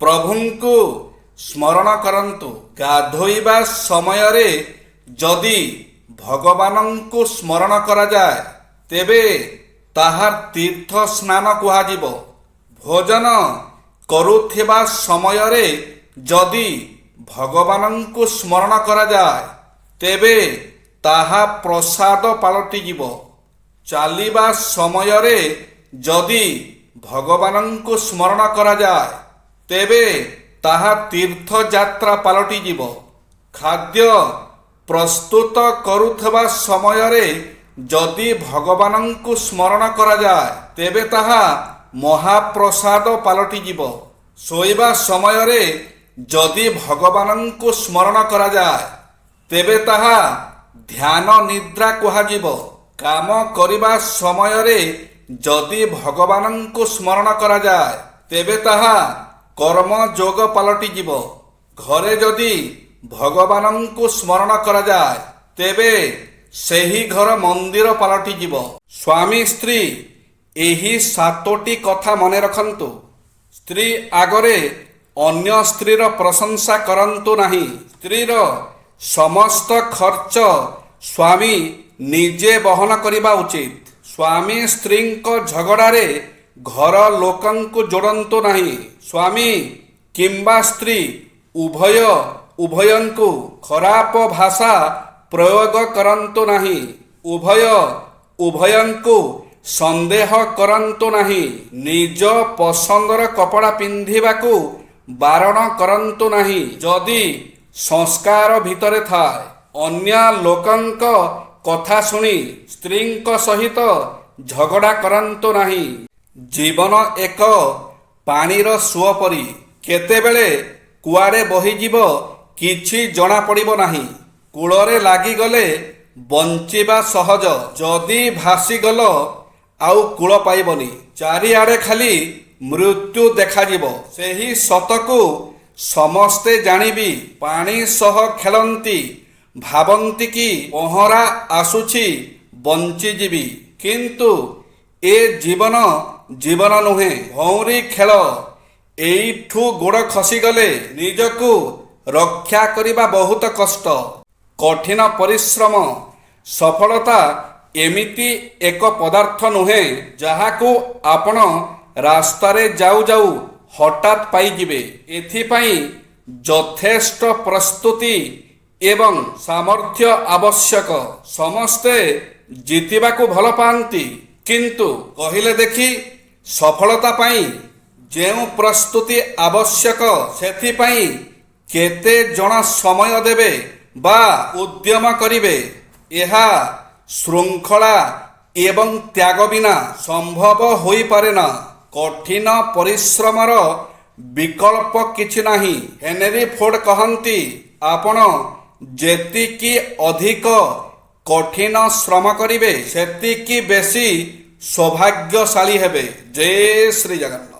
ପ୍ରଭୁଙ୍କୁ ସ୍ମରଣ କରନ୍ତୁ। ଗାଧୋଇବା ସମୟରେ ଯଦି ଭଗବାନଙ୍କୁ ସ୍ମରଣ କରାଯାଏ ତେବେ ତାହା ତୀର୍ଥ ସ୍ନାନ କୁହାଯିବ। ଭୋଜନ କରୁଥିବା ସମୟରେ ଯଦି ଭଗବାନଙ୍କୁ ସ୍ମରଣ କରାଯାଏ ତେବେ ତାହା ପ୍ରସାଦ ପାଲଟିଯିବ। ଚାଲିବା ସମୟରେ ଯଦି ଭଗବାନଙ୍କୁ ସ୍ମରଣ କରାଯାଏ ତେବେ ତାହା ତୀର୍ଥଯାତ୍ରା ପାଲଟିଯିବ। ଖାଦ୍ୟ ପ୍ରସ୍ତୁତ କରୁଥିବା ସମୟରେ ଯଦି ଭଗବାନଙ୍କୁ ସ୍ମରଣ କରାଯାଏ ତେବେ ତାହା ମହାପ୍ରସାଦ ପାଲଟିଯିବ। ଶୋଇବା ସମୟରେ ଯଦି ଭଗବାନଙ୍କୁ ସ୍ମରଣ କରାଯାଏ ତେବେ ତାହା ଧ୍ୟାନ ନିଦ୍ରା କୁହାଯିବ। କାମ କରିବା ସମୟରେ ଯଦି ଭଗବାନଙ୍କୁ ସ୍ମରଣ କରାଯାଏ ତେବେ ତାହା କର୍ମଯୋଗ ପାଲଟିଯିବ। ଘରେ ଯଦି ଭଗବାନଙ୍କୁ ସ୍ମରଣ କରାଯାଏ ତେବେ ସେହି ଘର ମନ୍ଦିର ପାଲଟିଯିବ। ସ୍ୱାମୀ ସ୍ତ୍ରୀ ଏହି 7ଟି କଥା ମନେ ରଖନ୍ତୁ। ସ୍ତ୍ରୀ ଆଗରେ ଅନ୍ୟ ସ୍ତ୍ରୀର ପ୍ରଶଂସା କରନ୍ତୁ ନାହିଁ। ସ୍ତ୍ରୀର ସମସ୍ତ ଖର୍ଚ୍ଚ ସ୍ୱାମୀ ନିଜେ ବହନ କରିବା ଉଚିତ। ସ୍ୱାମୀ ସ୍ତ୍ରୀଙ୍କ ଝଗଡ଼ାରେ ଘର ଲୋକଙ୍କୁ ଯୋଡ଼ନ୍ତୁ ନାହିଁ। ସ୍ୱାମୀ କିମ୍ବା ସ୍ତ୍ରୀ ଉଭୟଙ୍କୁ ଖରାପ ଭାଷା ପ୍ରୟୋଗ କରନ୍ତୁ ନାହିଁ। ଉଭୟଙ୍କୁ ସନ୍ଦେହ କରନ୍ତୁ ନାହିଁ। ନିଜ ପସନ୍ଦର କପଡ଼ା ପିନ୍ଧିବାକୁ ବାରଣ କରନ୍ତୁ ନାହିଁ। ଯଦି ସଂସ୍କାର ଭିତରେ ଥାଏ ଅନ୍ୟ ଲୋକଙ୍କ କଥା ଶୁଣି ସ୍ତ୍ରୀଙ୍କ ସହିତ ଝଗଡ଼ା କରନ୍ତୁ ନାହିଁ। ଜୀବନ ଏକ ପାଣିର ସୁଅ ପରି, କେତେବେଳେ କୁଆଡ଼େ ବହିଯିବ କିଛି ଜଣାପଡ଼ିବ ନାହିଁ। କୂଳରେ ଲାଗିଗଲେ ବଞ୍ଚିବା ସହଜ, ଯଦି ଭାସିଗଲ ଆଉ କୂଳ ପାଇବନି। ଚାରିଆଡ଼େ ଖାଲି ମୃତ୍ୟୁ ଦେଖାଯିବ। ସେହି ସତକୁ ସମସ୍ତେ ଜାଣିବି ପାଣି ସହ ଖେଳନ୍ତି, ଭାବନ୍ତି କି ପହଁରା ଆସୁଛି ବଞ୍ଚିଯିବି। କିନ୍ତୁ ଏ ଜୀବନ ନୁହେଁ, ଭଉଁରୀ ଖେଳ। ଏଇଠୁ ଗୋଡ଼ ଖସିଗଲେ ନିଜକୁ ରକ୍ଷା କରିବା ବହୁତ କଷ୍ଟ। କଠିନ ପରିଶ୍ରମ। ସଫଳତା ଏମିତି ଏକ ପଦାର୍ଥ ନୁହେଁ ଯାହାକୁ ଆପଣ ରାସ୍ତାରେ ଯାଉ ଯାଉ ହଠାତ୍ ପାଇଯିବେ। ଏଥିପାଇଁ ଯଥେଷ୍ଟ ପ୍ରସ୍ତୁତି ଏବଂ ସାମର୍ଥ୍ୟ ଆବଶ୍ୟକ। ସମସ୍ତେ ଜିତିବାକୁ ଭଲ ପାଆନ୍ତି, କିନ୍ତୁ କହିଲେ ଦେଖି, ସଫଳତା ପାଇଁ ଯେଉଁ ପ୍ରସ୍ତୁତି ଆବଶ୍ୟକ ସେଥିପାଇଁ କେତେ ଜଣ ସମୟ ଦେବେ ବା ଉଦ୍ୟମ କରିବେ? ଏହା ଶୃଙ୍ଖଳା ଏବଂ ତ୍ୟାଗ ବିନା ସମ୍ଭବ ହୋଇପାରେନା। କଠିନ ପରିଶ୍ରମର ବିକଳ୍ପ କିଛି ନାହିଁ। ହେନରୀ ଫୋର୍ଡ କହନ୍ତି, ଆପଣ ଯେତିକି ଅଧିକ କଠିନ ଶ୍ରମ କରିବେ ସେତିକି ବେଶୀ ସୌଭାଗ୍ୟଶାଳୀ ହେବେ। ଜୟ ଶ୍ରୀ ଜଗନ୍ନାଥ।